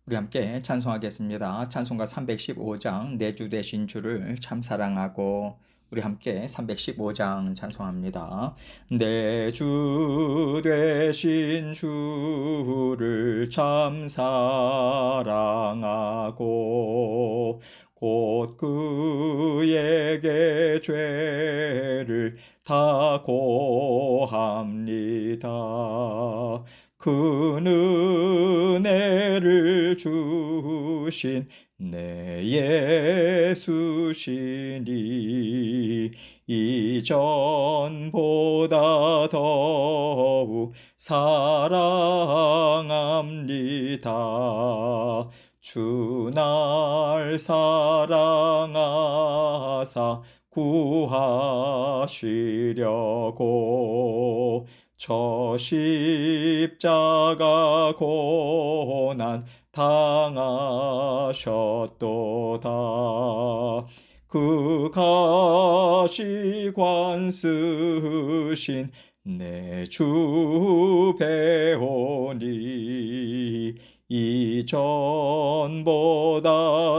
우리 함께 찬송하겠습니다. 찬송가 315장 내 주 되신 주를 참 사랑하고, 우리 함께 315장 찬송합니다. 내 주 되신 주를 참 사랑하고 곧 그에게 죄를 다 고합니다. 그 은혜를 주신 내 예수시니 이전보다 더욱 사랑합니다. 주 날 사랑하사 구하시려고 저 십자가 고난 당하셨도다. 그 가시관 쓰신 내 주 배우니 이전보다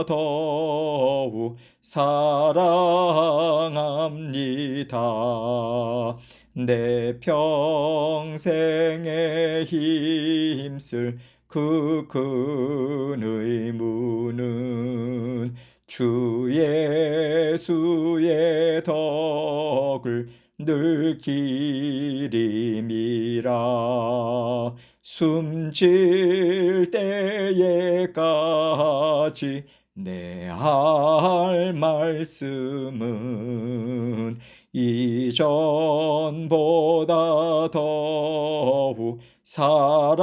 더욱 사랑합니다. 내 평생에 힘쓸 그 큰 의무는 주 예수의 덕을 늘 기림이라. 숨질 때에까지 내 할 말씀은 이전보다 더욱 사랑합니다.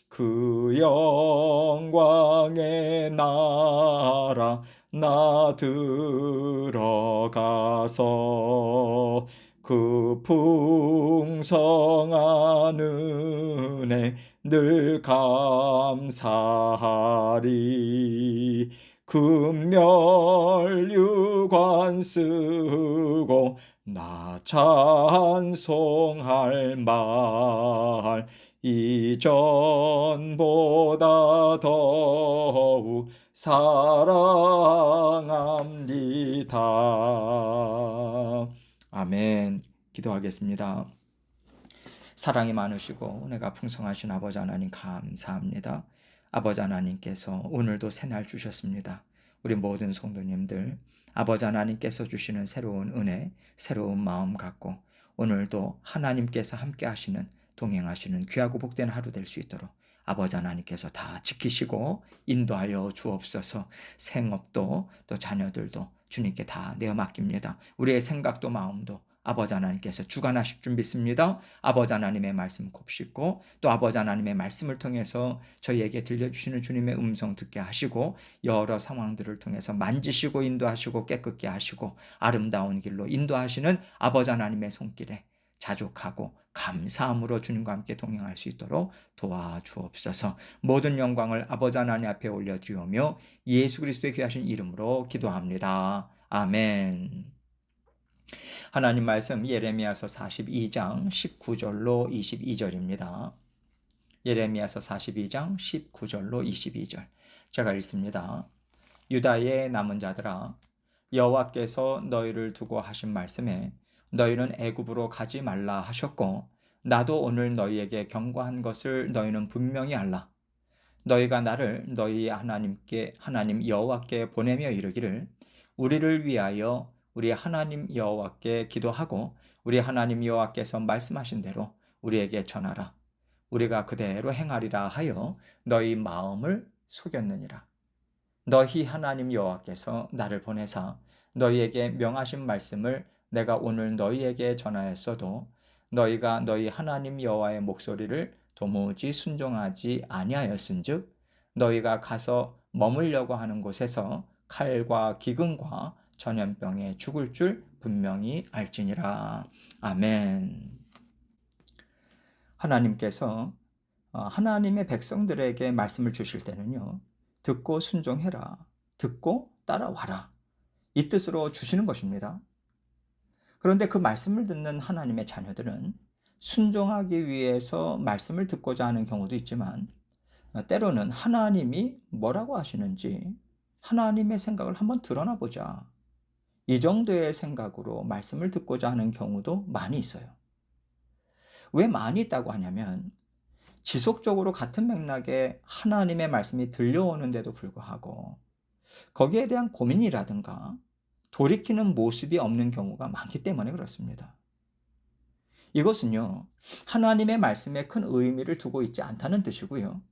그 영광의 나라 나 들어가서 그 풍성한 은혜 늘 감사하리. 금면류관 쓰고 나 찬송할 말 이전보다 더욱 사랑합니다. 아멘. 기도하겠습니다. 사랑이 많으시고 은혜가 풍성하신 아버지 하나님 감사합니다. 아버지 하나님께서 오늘도 새날 주셨습니다. 우리 모든 성도님들 아버지 하나님께서 주시는 새로운 은혜, 새로운 마음 갖고 오늘도 하나님께서 함께 하시는, 동행하시는 귀하고 복된 하루 될 수 있도록 아버지 하나님께서 다 지키시고 인도하여 주옵소서. 생업도 또 자녀들도 주님께 다 내어 맡깁니다. 우리의 생각도 마음도 아버지 하나님께서 주관하실 줄 믿습니다. 아버지 하나님의 말씀 곱씹고 또 아버지 하나님의 말씀을 통해서 저희에게 들려주시는 주님의 음성 듣게 하시고 여러 상황들을 통해서 만지시고 인도하시고 깨끗게 하시고 아름다운 길로 인도하시는 아버지 하나님의 손길에 자족하고 감사함으로 주님과 함께 동행할 수 있도록 도와주옵소서. 모든 영광을 아버지 하나님 앞에 올려드리오며 예수 그리스도의 귀하신 이름으로 기도합니다. 아멘. 하나님 말씀 예레미야서 42장 19절로 22절입니다. 예레미야서 42장 19절로 22절. 제가 읽습니다. 유다의 남은 자들아, 여호와께서 너희를 두고 하신 말씀에 너희는 애굽으로 가지 말라 하셨고 나도 오늘 너희에게 경고한 것을 너희는 분명히 알라. 너희가 나를 너희 하나님 여호와께 보내며 이르기를 우리를 위하여 우리 하나님 여호와께 기도하고 우리 하나님 여호와께서 말씀하신 대로 우리에게 전하라. 우리가 그대로 행하리라 하여 너희 마음을 속였느니라. 너희 하나님 여호와께서 나를 보내사 너희에게 명하신 말씀을 내가 오늘 너희에게 전하였어도 너희가 너희 하나님 여호와의 목소리를 도무지 순종하지 아니하였은즉 너희가 가서 머물려고 하는 곳에서 칼과 기근과 전염병에 죽을 줄 분명히 알지니라. 아멘. 하나님께서 하나님의 백성들에게 말씀을 주실 때는요, 듣고 순종해라, 듣고 따라와라, 이 뜻으로 주시는 것입니다. 그런데 그 말씀을 듣는 하나님의 자녀들은 순종하기 위해서 말씀을 듣고자 하는 경우도 있지만 때로는 하나님이 뭐라고 하시는지 하나님의 생각을 한번 드러나 보자. 이 정도의 생각으로 말씀을 듣고자 하는 경우도 많이 있어요. 왜 많이 있다고 하냐면 지속적으로 같은 맥락에 하나님의 말씀이 들려오는데도 불구하고 거기에 대한 고민이라든가 돌이키는 모습이 없는 경우가 많기 때문에 그렇습니다. 이것은요, 하나님의 말씀에 큰 의미를 두고 있지 않다는 뜻이고요.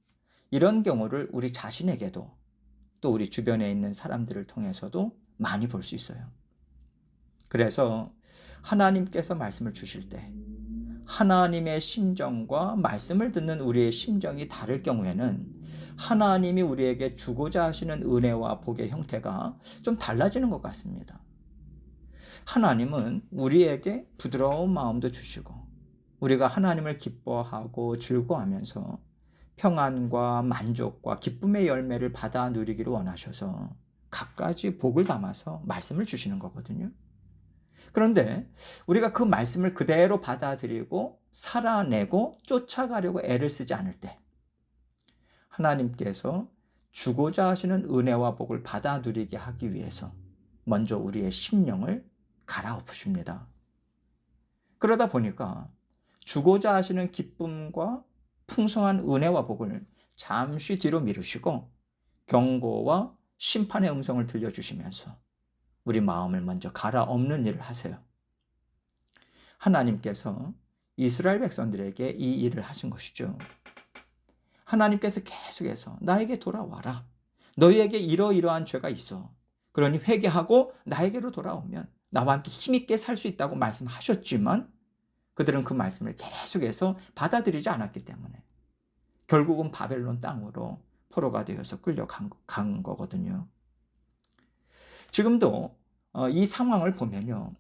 이런 경우를 우리 자신에게도 또 우리 주변에 있는 사람들을 통해서도 많이 볼 수 있어요. 그래서 하나님께서 말씀을 주실 때 하나님의 심정과 말씀을 듣는 우리의 심정이 다를 경우에는 하나님이 우리에게 주고자 하시는 은혜와 복의 형태가 좀 달라지는 것 같습니다. 하나님은 우리에게 부드러운 마음도 주시고 우리가 하나님을 기뻐하고 즐거워하면서 평안과 만족과 기쁨의 열매를 받아 누리기를 원하셔서 갖가지 복을 담아서 말씀을 주시는 거거든요. 그런데 우리가 그 말씀을 그대로 받아들이고 살아내고 쫓아가려고 애를 쓰지 않을 때 하나님께서 주고자 하시는 은혜와 복을 받아 누리게 하기 위해서 먼저 우리의 심령을 갈아엎으십니다. 그러다 보니까 주고자 하시는 기쁨과 풍성한 은혜와 복을 잠시 뒤로 미루시고 경고와 심판의 음성을 들려주시면서 우리 마음을 먼저 갈아엎는 일을 하세요. 하나님께서 이스라엘 백성들에게 이 일을 하신 것이죠. 하나님께서 계속해서 나에게 돌아와라. 너희에게 이러이러한 죄가 있어. 그러니 회개하고 나에게로 돌아오면 나와 함께 힘있게 살 수 있다고 말씀하셨지만 그들은 그 말씀을 계속해서 받아들이지 않았기 때문에 결국은 바벨론 땅으로 포로가 되어서 끌려간 거거든요. 지금도 이 상황을 보면요.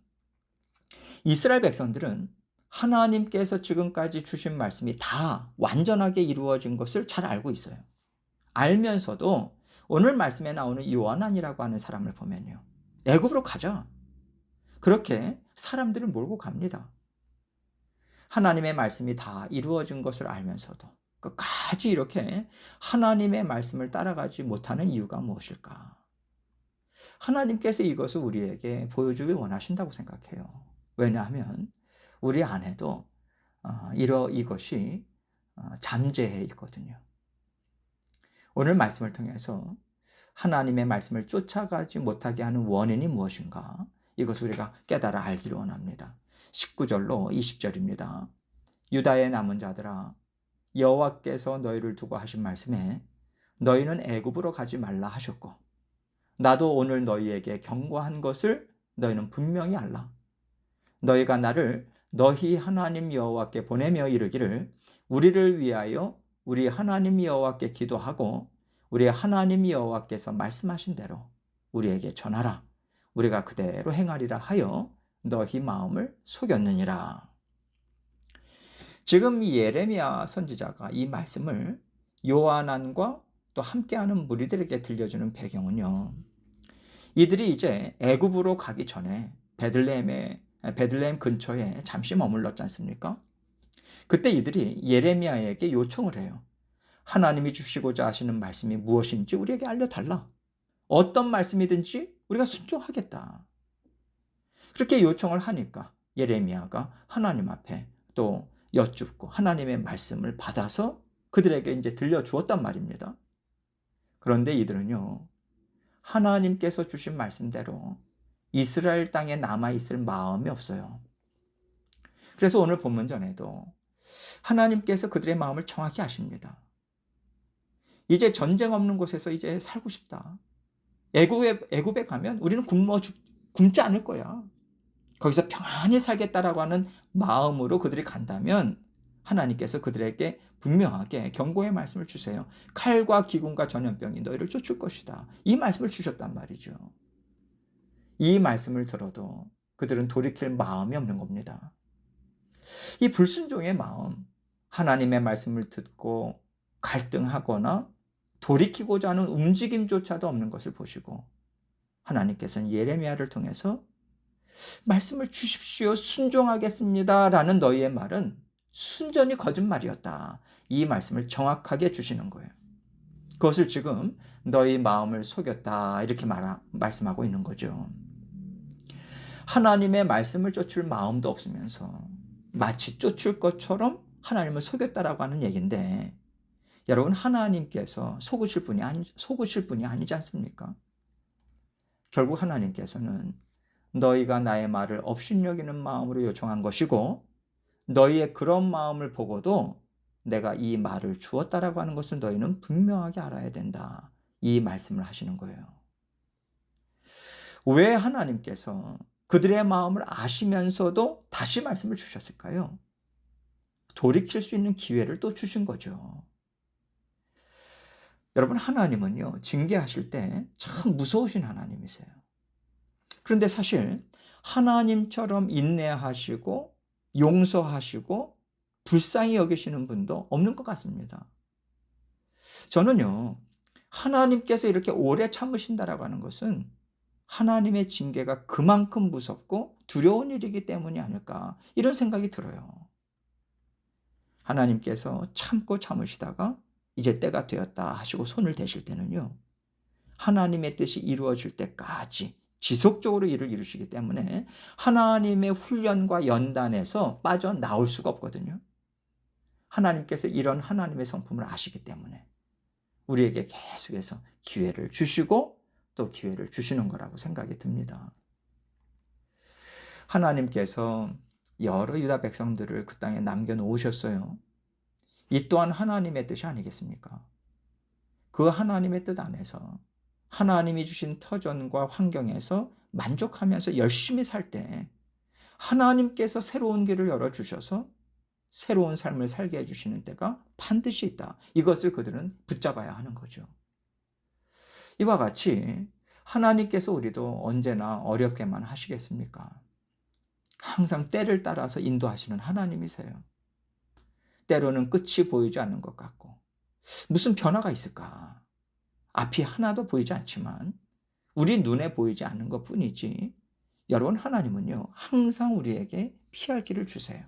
이스라엘 백성들은 하나님께서 지금까지 주신 말씀이 다 완전하게 이루어진 것을 잘 알고 있어요. 알면서도 오늘 말씀에 나오는 요한안이라고 하는 사람을 보면요. 애굽으로 가자. 그렇게 사람들을 몰고 갑니다. 하나님의 말씀이 다 이루어진 것을 알면서도 끝까지 이렇게 하나님의 말씀을 따라가지 못하는 이유가 무엇일까? 하나님께서 이것을 우리에게 보여주길 원하신다고 생각해요. 왜냐하면 우리 안에도 이것이 잠재해 있거든요. 오늘 말씀을 통해서 하나님의 말씀을 쫓아가지 못하게 하는 원인이 무엇인가? 이것을 우리가 깨달아 알기를 원합니다. 19절로 20절입니다. 유다의 남은 자들아 여호와께서 너희를 두고 하신 말씀에 너희는 애굽으로 가지 말라 하셨고 나도 오늘 너희에게 경고한 것을 너희는 분명히 알라. 너희가 나를 너희 하나님 여호와께 보내며 이르기를 우리를 위하여 우리 하나님 여호와께 기도하고 우리 하나님 여호와께서 말씀하신 대로 우리에게 전하라. 우리가 그대로 행하리라 하여 너희 마음을 속였느니라. 지금 예레미야 선지자가 이 말씀을 요한안과 또 함께하는 무리들에게 들려주는 배경은요. 이들이 이제 애굽으로 가기 전에 베들레헴 근처에 잠시 머물렀지 않습니까? 그때 이들이 예레미야에게 요청을 해요. 하나님이 주시고자 하시는 말씀이 무엇인지 우리에게 알려달라. 어떤 말씀이든지 우리가 순종하겠다. 그렇게 요청을 하니까 예레미야가 하나님 앞에 또 여쭙고 하나님의 말씀을 받아서 그들에게 이제 들려주었단 말입니다. 그런데 이들은요, 하나님께서 주신 말씀대로 이스라엘 땅에 남아있을 마음이 없어요. 그래서 오늘 본문 전에도 하나님께서 그들의 마음을 정확히 아십니다. 이제 전쟁 없는 곳에서 이제 살고 싶다. 애굽에 가면 우리는 굶지 않을 거야. 거기서 평안히 살겠다라고 하는 마음으로 그들이 간다면 하나님께서 그들에게 분명하게 경고의 말씀을 주세요. 칼과 기근과 전염병이 너희를 쫓을 것이다. 이 말씀을 주셨단 말이죠. 이 말씀을 들어도 그들은 돌이킬 마음이 없는 겁니다. 이 불순종의 마음, 하나님의 말씀을 듣고 갈등하거나 돌이키고자 하는 움직임조차도 없는 것을 보시고 하나님께서는 예레미야를 통해서 말씀을 주십시오. 순종하겠습니다. 라는 너희의 말은 순전히 거짓말이었다. 이 말씀을 정확하게 주시는 거예요. 그것을 지금 너희 마음을 속였다 이렇게 말씀하고 있는 거죠. 하나님의 말씀을 쫓을 마음도 없으면서 마치 쫓을 것처럼 하나님을 속였다라고 하는 얘기인데, 여러분, 하나님께서 속으실 분이 아니지 않습니까? 결국 하나님께서는 너희가 나의 말을 업신여기는 마음으로 요청한 것이고, 너희의 그런 마음을 보고도 내가 이 말을 주었다라고 하는 것을 너희는 분명하게 알아야 된다. 이 말씀을 하시는 거예요. 왜 하나님께서 그들의 마음을 아시면서도 다시 말씀을 주셨을까요? 돌이킬 수 있는 기회를 또 주신 거죠. 여러분, 하나님은요, 징계하실 때 참 무서우신 하나님이세요. 그런데 사실 하나님처럼 인내하시고 용서하시고 불쌍히 여기시는 분도 없는 것 같습니다. 저는요, 하나님께서 이렇게 오래 참으신다라고 하는 것은 하나님의 징계가 그만큼 무섭고 두려운 일이기 때문이 아닐까, 이런 생각이 들어요. 하나님께서 참고 참으시다가 이제 때가 되었다 하시고 손을 대실 때는요, 하나님의 뜻이 이루어질 때까지 지속적으로 일을 이루시기 때문에 하나님의 훈련과 연단에서 빠져나올 수가 없거든요. 하나님께서 이런 하나님의 성품을 아시기 때문에 우리에게 계속해서 기회를 주시고 또 기회를 주시는 거라고 생각이 듭니다. 하나님께서 여러 유다 백성들을 그 땅에 남겨놓으셨어요. 이 또한 하나님의 뜻이 아니겠습니까? 그 하나님의 뜻 안에서 하나님이 주신 터전과 환경에서 만족하면서 열심히 살 때 하나님께서 새로운 길을 열어주셔서 새로운 삶을 살게 해주시는 때가 반드시 있다. 이것을 그들은 붙잡아야 하는 거죠. 이와 같이 하나님께서 우리도 언제나 어렵게만 하시겠습니까? 항상 때를 따라서 인도하시는 하나님이세요. 때로는 끝이 보이지 않는 것 같고, 무슨 변화가 있을까? 앞이 하나도 보이지 않지만 우리 눈에 보이지 않는 것 뿐이지, 여러분, 하나님은요, 항상 우리에게 피할 길을 주세요.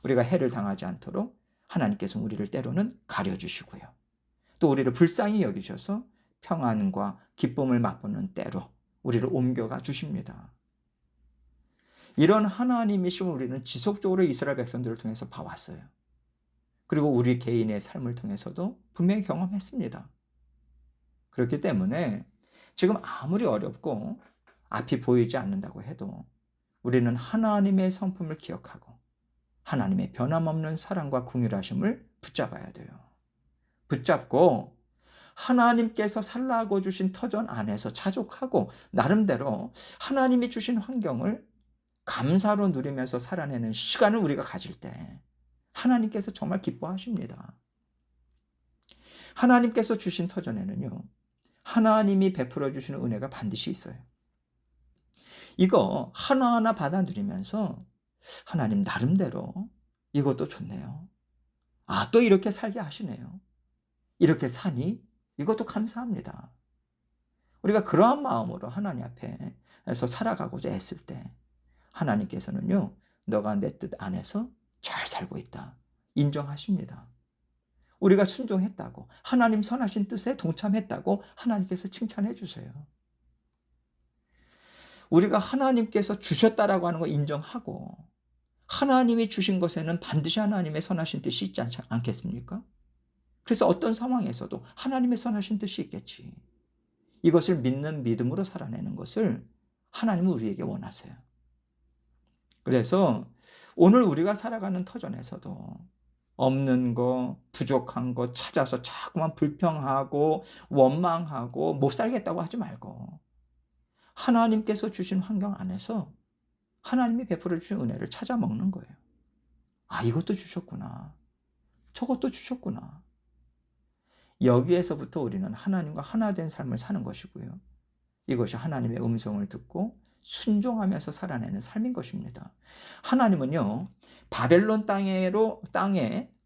우리가 해를 당하지 않도록 하나님께서 우리를 때로는 가려주시고요. 또 우리를 불쌍히 여기셔서 평안과 기쁨을 맛보는 때로 우리를 옮겨가 주십니다. 이런 하나님이심을 우리는 지속적으로 이스라엘 백성들을 통해서 봐왔어요. 그리고 우리 개인의 삶을 통해서도 분명히 경험했습니다. 그렇기 때문에 지금 아무리 어렵고 앞이 보이지 않는다고 해도 우리는 하나님의 성품을 기억하고 하나님의 변함없는 사랑과 긍휼하심을 붙잡아야 돼요. 붙잡고 하나님께서 살라고 주신 터전 안에서 자족하고 나름대로 하나님이 주신 환경을 감사로 누리면서 살아내는 시간을 우리가 가질 때 하나님께서 정말 기뻐하십니다. 하나님께서 주신 터전에는요, 하나님이 베풀어 주시는 은혜가 반드시 있어요. 이거 하나하나 받아 누리면서 하나님 나름대로 이것도 좋네요. 아, 또 이렇게 살게 하시네요. 이렇게 사니 이것도 감사합니다. 우리가 그러한 마음으로 하나님 앞에서 살아가고자 했을 때 하나님께서는요, 너가 내 뜻 안에서 잘 살고 있다 인정하십니다. 우리가 순종했다고, 하나님 선하신 뜻에 동참했다고 하나님께서 칭찬해 주세요. 우리가 하나님께서 주셨다라고 하는 거 인정하고 하나님이 주신 것에는 반드시 하나님의 선하신 뜻이 있지 않겠습니까? 그래서 어떤 상황에서도 하나님의 선하신 뜻이 있겠지. 이것을 믿는 믿음으로 살아내는 것을 하나님은 우리에게 원하세요. 그래서 오늘 우리가 살아가는 터전에서도 없는 거, 부족한 거 찾아서 자꾸만 불평하고 원망하고 못 살겠다고 하지 말고 하나님께서 주신 환경 안에서 하나님이 베풀어 주신 은혜를 찾아 먹는 거예요. 아, 이것도 주셨구나. 저것도 주셨구나. 여기에서부터 우리는 하나님과 하나 된 삶을 사는 것이고요. 이것이 하나님의 음성을 듣고 순종하면서 살아내는 삶인 것입니다. 하나님은요, 바벨론 땅에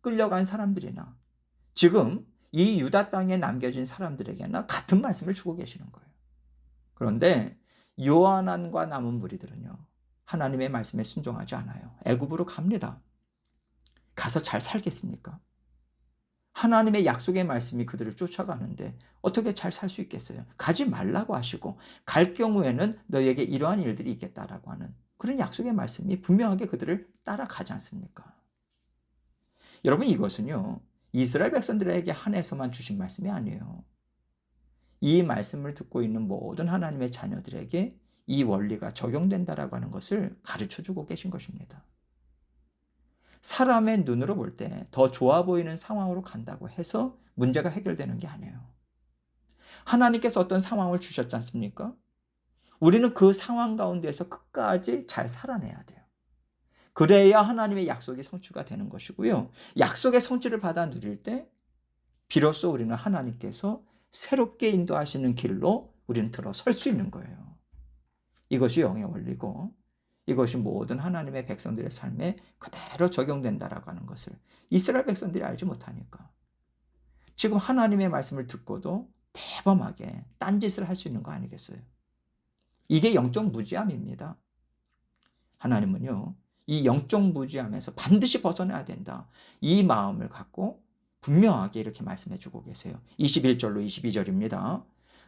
끌려간 사람들이나 지금 이 유다 땅에 남겨진 사람들에게나 같은 말씀을 주고 계시는 거예요. 그런데 요한안과 남은 무리들은요, 하나님의 말씀에 순종하지 않아요. 애굽으로 갑니다. 가서 잘 살겠습니까? 하나님의 약속의 말씀이 그들을 쫓아가는데 어떻게 잘 살 수 있겠어요? 가지 말라고 하시고 갈 경우에는 너희에게 이러한 일들이 있겠다라고 하는 그런 약속의 말씀이 분명하게 그들을 따라가지 않습니까? 여러분 이것은요. 이스라엘 백성들에게 한해서만 주신 말씀이 아니에요. 이 말씀을 듣고 있는 모든 하나님의 자녀들에게 이 원리가 적용된다라고 하는 것을 가르쳐 주고 계신 것입니다. 사람의 눈으로 볼 때 더 좋아 보이는 상황으로 간다고 해서 문제가 해결되는 게 아니에요. 하나님께서 어떤 상황을 주셨지 않습니까? 우리는 그 상황 가운데에서 끝까지 잘 살아내야 돼요. 그래야 하나님의 약속이 성취가 되는 것이고요. 약속의 성취를 받아 누릴 때 비로소 우리는 하나님께서 새롭게 인도하시는 길로 우리는 들어설 수 있는 거예요. 이것이 영의 원리고 이것이 모든 하나님의 백성들의 삶에 그대로 적용된다라고 하는 것을 이스라엘 백성들이 알지 못하니까 지금 하나님의 말씀을 듣고도 대범하게 딴짓을 할 수 있는 거 아니겠어요? 이게 영적 무지함입니다. 하나님은요. 이 영적 무지함에서 반드시 벗어나야 된다. 이 마음을 갖고 분명하게 이렇게 말씀해 주고 계세요. 21절로 22절입니다.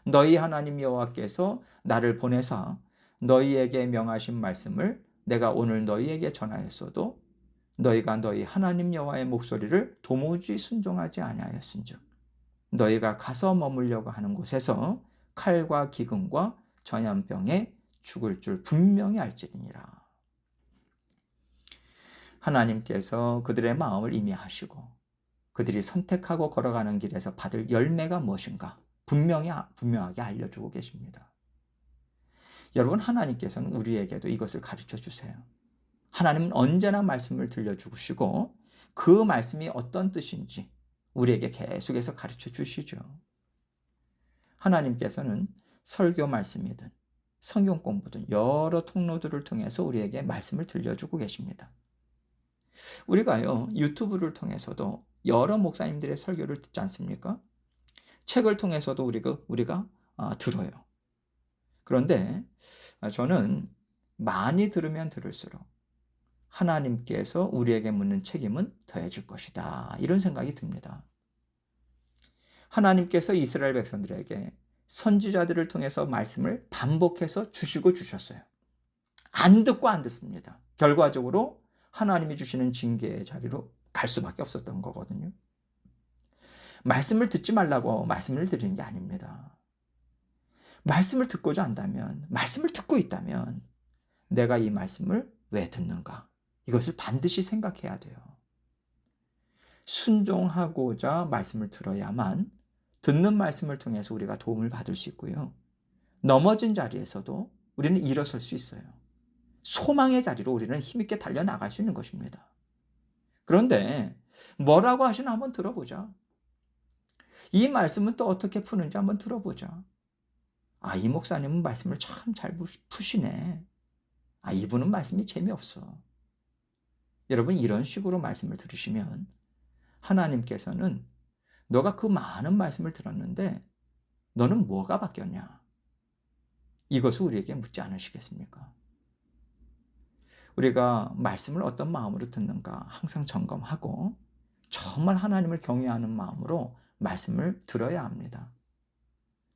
너희 하나님 여호와께서 나를 보내사 너희에게 명하신 말씀을 내가 오늘 너희에게 전하였어도 너희가 너희 하나님 여호와의 목소리를 도무지 순종하지 아니하였은즉 너희가 가서 머물려고 하는 곳에서 칼과 기근과 전염병에 죽을 줄 분명히 알지니라. 하나님께서 그들의 마음을 이미 아시고 그들이 선택하고 걸어가는 길에서 받을 열매가 무엇인가 분명하게 알려주고 계십니다. 여러분 하나님께서는 우리에게도 이것을 가르쳐 주세요. 하나님은 언제나 말씀을 들려주시고 그 말씀이 어떤 뜻인지 우리에게 계속해서 가르쳐 주시죠. 하나님께서는 설교 말씀이든 성경 공부든 여러 통로들을 통해서 우리에게 말씀을 들려주고 계십니다. 우리가요 유튜브를 통해서도 여러 목사님들의 설교를 듣지 않습니까? 책을 통해서도 우리가 들어요. 그런데 저는 많이 들으면 들을수록 하나님께서 우리에게 묻는 책임은 더해질 것이다. 이런 생각이 듭니다. 하나님께서 이스라엘 백성들에게 선지자들을 통해서 말씀을 반복해서 주시고 주셨어요. 안 듣고 안 듣습니다. 결과적으로 하나님이 주시는 징계의 자리로 갈 수밖에 없었던 거거든요. 말씀을 듣지 말라고 말씀을 드리는 게 아닙니다. 말씀을 듣고자 한다면, 말씀을 듣고 있다면 내가 이 말씀을 왜 듣는가? 이것을 반드시 생각해야 돼요. 순종하고자 말씀을 들어야만 듣는 말씀을 통해서 우리가 도움을 받을 수 있고요. 넘어진 자리에서도 우리는 일어설 수 있어요. 소망의 자리로 우리는 힘있게 달려나갈 수 있는 것입니다. 그런데 뭐라고 하시나 한번 들어보자. 이 말씀은 또 어떻게 푸는지 한번 들어보자. 이 목사님은 말씀을 참 잘 푸시네. 이분은 말씀이 재미없어. 여러분 이런 식으로 말씀을 들으시면 하나님께서는 너가 그 많은 말씀을 들었는데 너는 뭐가 바뀌었냐? 이것을 우리에게 묻지 않으시겠습니까? 우리가 말씀을 어떤 마음으로 듣는가 항상 점검하고 정말 하나님을 경외하는 마음으로 말씀을 들어야 합니다.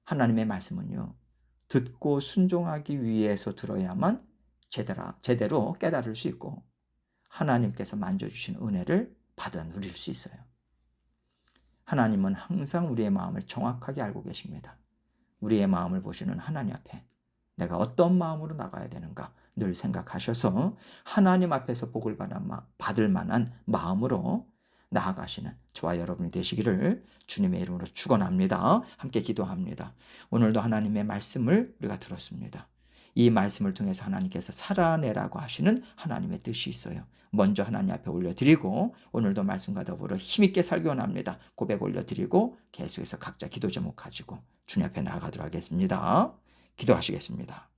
하나님의 말씀은요. 듣고 순종하기 위해서 들어야만 제대로 깨달을 수 있고 하나님께서 만져주신 은혜를 받아 누릴 수 있어요. 하나님은 항상 우리의 마음을 정확하게 알고 계십니다. 우리의 마음을 보시는 하나님 앞에 내가 어떤 마음으로 나가야 되는가 늘 생각하셔서 하나님 앞에서 복을 받을 만한 마음으로 나아가시는 저와 여러분이 되시기를 주님의 이름으로 축원합니다. 함께 기도합니다. 오늘도 하나님의 말씀을 우리가 들었습니다. 이 말씀을 통해서 하나님께서 살아내라고 하시는 하나님의 뜻이 있어요. 먼저 하나님 앞에 올려드리고 오늘도 말씀과 더불어 힘있게 살기 원합니다. 고백 올려드리고 계속해서 각자 기도 제목 가지고 주님 앞에 나아가도록 하겠습니다. 기도하시겠습니다.